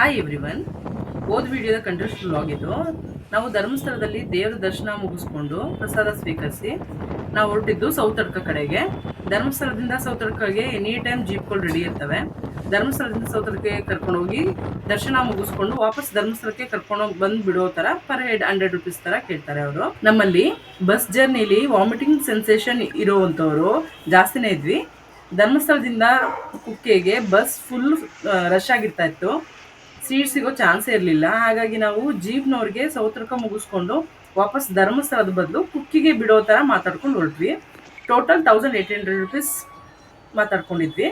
Hi everyone. ಹೋದ ವಿಡಿಯೋದ contest vlog ಇದು. ನಾವು ಧರ್ಮಸ್ಥಳದಲ್ಲಿ ದೇವರ ದರ್ಶನ ಮುಗಿಸ್ಕೊಂಡು ಪ್ರಸಾದ ಸ್ವೀಕರಿಸಿ ನಾವು ಹೊರಟಿದ್ದು ಸೌತಡ್ಕ ಕಡೆಗೆ. ಧರ್ಮಸ್ಥಳದಿಂದ ಸೌತಡ್ಕಗೆ ಎನಿ ಟೈಮ್ ಜೀಪ್ಗಳು ರೆಡಿ ಇರ್ತವೆ. ಧರ್ಮಸ್ಥಳದಿಂದ ಸೌತಡ್ಕೆ ಕರ್ಕೊಂಡು ಹೋಗಿ ದರ್ಶನ ಮುಗಿಸ್ಕೊಂಡು ವಾಪಸ್ ಧರ್ಮಸ್ಥಳಕ್ಕೆ ಕರ್ಕೊಂಡು ಬಂದು ಬಿಡೋ ತರ ಪರ್ ಹೆಡ್ 100 ರೂಪೀಸ್ ತರ ಕೇಳ್ತಾರೆ ಅವರು. ನಮ್ಮಲ್ಲಿ ಬಸ್ ಜರ್ನಿಲಿ ವಾಮಿಟಿಂಗ್ ಸೆನ್ಸೇಷನ್ ಇರುವಂತವ್ರು ಜಾಸ್ತಿನೇ ಇದ್ವಿ. ಧರ್ಮಸ್ಥಳದಿಂದ ಕುಕ್ಕೆಗೆ ಬಸ್ ಫುಲ್ ರಶ್ ಆಗಿರ್ತಾ ಇತ್ತು. ಸೀಟ್ ಸಿಗೋ ಚಾನ್ಸೇ ಇರಲಿಲ್ಲ. ಹಾಗಾಗಿ ನಾವು ಜೀಪ್ನವ್ರಿಗೆ ಸೌತಡ್ಕ ಮುಗಿಸ್ಕೊಂಡು ವಾಪಸ್ ಧರ್ಮಸ್ಥಳದ ಬದಲು ಕುಕ್ಕಿಗೆ ಬಿಡೋ ಥರ ಮಾತಾಡ್ಕೊಂಡು ಹೊರಟ್ವಿ. ಟೋಟಲ್ 1800 ರೂಪೀಸ್ ಮಾತಾಡ್ಕೊಂಡಿದ್ವಿ.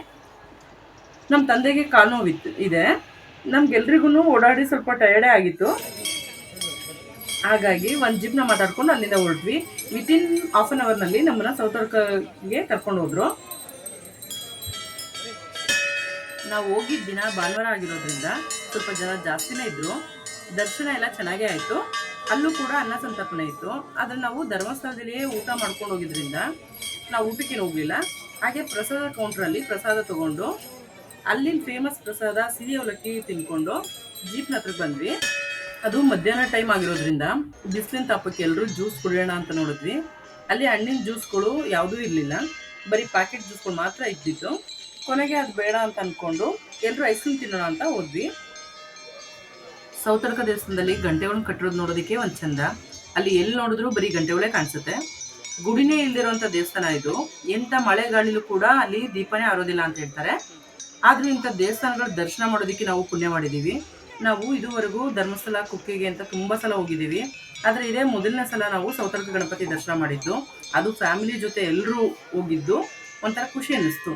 ನಮ್ಮ ತಂದೆಗೆ ಕಾಲು ನೋವಿತ್ತು ಇದೆ. ನಮ್ಗೆಲ್ರಿಗೂ ಓಡಾಡಿ ಸ್ವಲ್ಪ ಟಯರ್ಡೇ ಆಗಿತ್ತು. ಹಾಗಾಗಿ ಒಂದು ಜೀಪ್ನ ಮಾತಾಡ್ಕೊಂಡು ಅಲ್ಲಿಂದ ಹೊರಟ್ವಿ. ವಿತಿನ್ ಹಾಫ್ ಆನ್ ಅವರ್ನಲ್ಲಿ ನಮ್ಮನ್ನ ಸೌತಡ್ಕಗೆ ಕರ್ಕೊಂಡು ಹೋದ್ರು. ನಾವು ಹೋಗಿದ್ದ ದಿನ ಭಾನುವಾರ ಆಗಿರೋದ್ರಿಂದ ಸ್ವಲ್ಪ ಜನ ಜಾಸ್ತಿನೇ ಇದ್ದರು. ದರ್ಶನ ಎಲ್ಲ ಚೆನ್ನಾಗೇ ಆಯಿತು. ಅಲ್ಲೂ ಕೂಡ ಅನ್ನ ಸಂತರ್ಪಣೆ ಇತ್ತು. ಆದರೆ ನಾವು ಧರ್ಮಸ್ಥಳದಲ್ಲಿಯೇ ಊಟ ಮಾಡ್ಕೊಂಡು ಹೋಗಿದ್ರಿಂದ ನಾವು ಊಟಕ್ಕೇನು ಹೋಗಲಿಲ್ಲ. ಹಾಗೆ ಪ್ರಸಾದ ಕೌಂಟ್ರಲ್ಲಿ ಪ್ರಸಾದ ತೊಗೊಂಡು ಅಲ್ಲಿನ ಫೇಮಸ್ ಪ್ರಸಾದ ಸಿಹಿ ಅವಲಕ್ಕಿ ತಿನ್ಕೊಂಡು ಜೀಪ್ನ ಹತ್ರಕ್ಕೆ ಬಂದ್ವಿ. ಅದು ಮಧ್ಯಾಹ್ನ ಟೈಮ್ ಆಗಿರೋದ್ರಿಂದ ಬಿಸಿಲಿನ ತಾಪಕ್ಕೆ ಎಲ್ಲರೂ ಜ್ಯೂಸ್ ಕುಡಿಯೋಣ ಅಂತ ನೋಡಿದ್ವಿ. ಅಲ್ಲಿ ಹಣ್ಣಿನ ಜ್ಯೂಸ್ಗಳು ಯಾವುದೂ ಇರಲಿಲ್ಲ, ಬರೀ ಪ್ಯಾಕೆಟ್ ಜ್ಯೂಸ್ಗಳು ಮಾತ್ರ ಇದ್ದಿತ್ತು. ಕೊನೆಗೆ ಅದು ಬೇಡ ಅಂತ ಅಂದ್ಕೊಂಡು ಎಲ್ಲರೂ ಐಸ್ ಕ್ರೀಮ್ ತಿನ್ನೋಣ ಅಂತ ಹೋದ್ವಿ. ಸೌತಡ್ಕ ದೇವಸ್ಥಾನದಲ್ಲಿ ಗಂಟೆಗಳನ್ನು ಕಟ್ಟಿರೋದು ನೋಡೋದಕ್ಕೆ ಒಂದು ಚಂದ. ಅಲ್ಲಿ ಎಲ್ಲಿ ನೋಡಿದ್ರು ಬರೀ ಗಂಟೆಗಳೇ ಕಾಣಿಸುತ್ತೆ. ಗುಡಿನೇ ಇಲ್ದಿರೋಂಥ ದೇವಸ್ಥಾನ ಇದು. ಎಂಥ ಮಳೆಗಾಳಿಲೂ ಕೂಡ ಅಲ್ಲಿ ದೀಪನೇ ಆರೋದಿಲ್ಲ ಅಂತ ಹೇಳ್ತಾರೆ. ಆದರೂ ಇಂಥ ದೇವಸ್ಥಾನಗಳ ದರ್ಶನ ಮಾಡೋದಕ್ಕೆ ನಾವು ಪುಣ್ಯ ಮಾಡಿದ್ದೀವಿ. ನಾವು ಇದುವರೆಗೂ ಧರ್ಮಸ್ಥಳ ಕುಕ್ಕೆಗೆ ಅಂತ ತುಂಬ ಸಲ ಹೋಗಿದ್ದೀವಿ. ಆದರೆ ಇದೇ ಮೊದಲನೇ ಸಲ ನಾವು ಸೌತಡ್ಕ ಗಣಪತಿ ದರ್ಶನ ಮಾಡಿದ್ದು. ಅದು ಫ್ಯಾಮಿಲಿ ಜೊತೆ ಎಲ್ಲರೂ ಹೋಗಿದ್ದು ಒಂಥರ ಖುಷಿ ಅನ್ನಿಸ್ತು.